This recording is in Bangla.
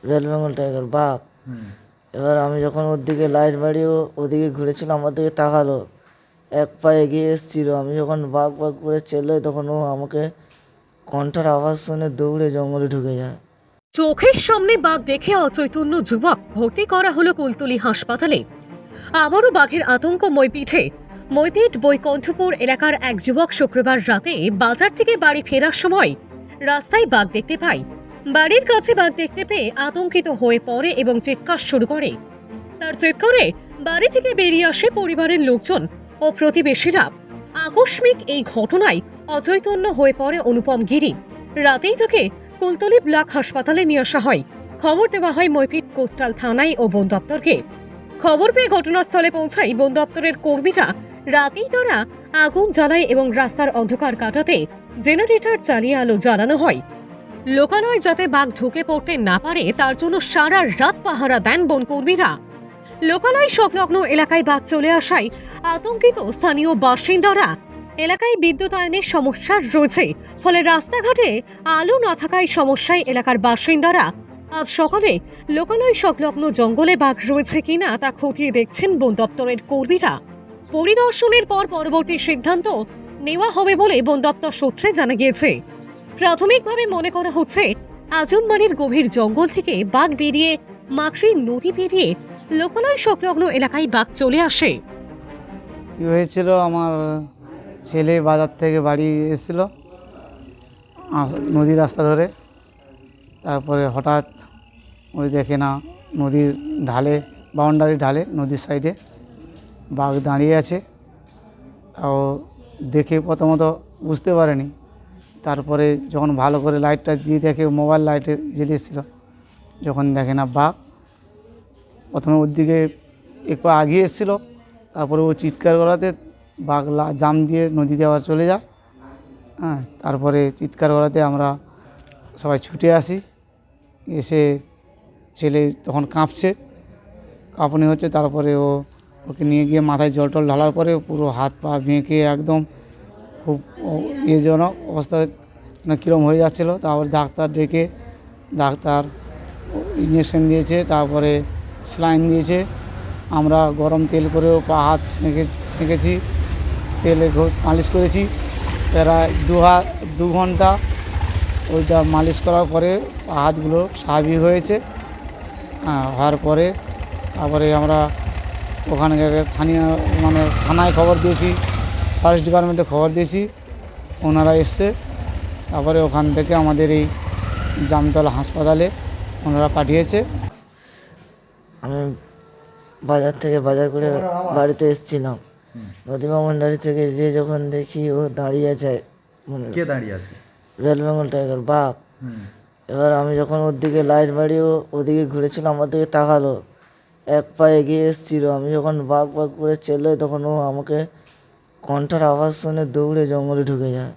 রেড বেঙ্গল টাইগার, বাঘ। এবার আমি যখন ওর দিকে লাইট বাড়িয়ে ওদিকে ঘুরেছিল, আমার দিকে তাকালো, এক পা এগিয়ে এসেছিল। আমি যখন বাঘ বাঘ করে চেল্লাই, তখন ও আমাকে কণ্ঠার আওয়াজ শুনে দৌড়ে জঙ্গলে ঢুকে যায়। চোখের সামনে বাঘ দেখে অচৈতন্য যুবক ভর্তি করা হলো কুলতলি হাসপাতালে। আবারও বাঘের আতঙ্ক মইপিট বৈকণ্ঠপুর এলাকার এক যুবক শুক্রবার রাতে বাজার থেকে বাড়ি ফেরার সময় রাস্তায় বাঘ দেখতে পায়। বাড়ির কাছে বাঘ দেখতে পেয়ে আতঙ্কিত হয়ে পড়ে এবং চিৎকার শুরু করে। তার চিৎকারে বাড়ি থেকে বেরিয়ে আসে পরিবারের লোকজন ও প্রতিবেশীরা। আকস্মিক এই ঘটনায় অচৈতন্য হয়ে পড়ে অনুপম গিরি। রাতেই তাকে কুলতলি ব্লক হাসপাতালে নিয়ে আসা হয়। খবর দেওয়া হয় মইপিট কোস্টাল থানায় ও বন দপ্তরকে। খবর পেয়ে ঘটনাস্থলে পৌঁছায় বন দপ্তরের কর্মীরা। রাতেই তারা আগুন জ্বালায় এবং রাস্তার অন্ধকার কাটাতে জেনারেটর চালিয়ে আলো জ্বালানো হয়। লোকালয় যাতে বাঘ ঢুকে পড়তে না পারে তার জন্য সারা রাত পাহারা দেন বনকর্মীরা। লোকালয় সংলগ্ন এলাকায় বাঘ চলে আসায় আতঙ্কিত স্থানীয় বাসিন্দারা। এলাকায় বিদ্যুতায়নের সমস্যা রয়েছে, ফলে রাস্তাঘাটে আলো না থাকায় সমস্যায় এলাকার বাসিন্দারা। আজ সকালে লোকালয় সংলগ্ন জঙ্গলে বাঘ রয়েছে কিনা তা খতিয়ে দেখছেন বন দপ্তরের কর্মীরা। পরিদর্শনের পর পরবর্তী সিদ্ধান্ত নেওয়া হবে বলে বন দপ্তর সূত্রে জানা গিয়েছে। প্রাথমিকভাবে মনে করা হচ্ছে আজনমারির গভীর জঙ্গল থেকে বাঘ বেরিয়ে মাকড়ি নদী পেরিয়ে লোকালয় সংলগ্ন এলাকায় বাঘ চলে আসে। কী হয়েছিল, আমার ছেলে বাজার থেকে বাড়ি এসেছিল নদীর রাস্তা ধরে। তারপরে হঠাৎ ওই দেখে না নদীর ঢালে, বাউন্ডারি ঢালে নদীর সাইডে বাঘ দাঁড়িয়ে আছে। তাও দেখে প্রথমত বুঝতে পারেনি। তারপরে যখন ভালো করে লাইটটা দিয়ে দেখে, মোবাইল লাইটে জ্বেলেছিল, যখন দেখে না বাঘ, প্রথমে ওর দিকে একটু আগিয়ে এসেছিলো। তারপরে ও চিৎকার করাতে বাঘ জাম দিয়ে নদীতে আবার চলে যায়। তারপরে চিৎকার করাতে আমরা সবাই ছুটে আসি। এসে ছেলে তখন কাঁপুনি হচ্ছে। তারপরে ওকে নিয়ে গিয়ে মাথায় জল টল ঢালার পরে পুরো হাত পা বেঁকে একদম খুব ইয়েজনক অবস্থায় কীরকম হয়ে যাচ্ছিলো। তারপরে ডাক্তার ডেকে ডাক্তার ইঞ্জেকশন দিয়েছে, তারপরে স্যালাইন দিয়েছে। আমরা গরম তেল করেও পা হাত সেঁকেছি, তেলে মালিশ করেছি প্রায় 2 ঘন্টা। ওইটা মালিশ করার পরে পা হাতগুলো স্বাভাবিক হয়েছে। হওয়ার পরে তারপরে আমরা ওখানে থানায় খবর দিয়েছি, ফরেস্ট ডিপার্টমেন্টে খবর দিয়েছি, ওনারা এসছে। তারপরে ওখান থেকে আমাদের এই জামতলা হাসপাতালে ওনারা পাঠিয়েছে। আমি বাজার থেকে বাজার করে বাড়িতে এসেছিলাম। নদীমা মন্ডারি থেকে যে যখন দেখি ও দাঁড়িয়ে আছে, কে দাঁড়িয়ে আছে? রেড বেঙ্গল টাইগার, বাঘ। এবার আমি যখন ওর দিকে লাইট বাড়িয়ে ওদিকে ঘুরেছিল, আমার দিকে তাকালো, এক পা এগিয়ে এসেছিল। আমি যখন বাঘ বাঘ করে চেল্লাই, তখন ও আমাকে কণ্ঠার আওয়াজ শুনে দৌড়ে জঙ্গলে ঢুকে যায়।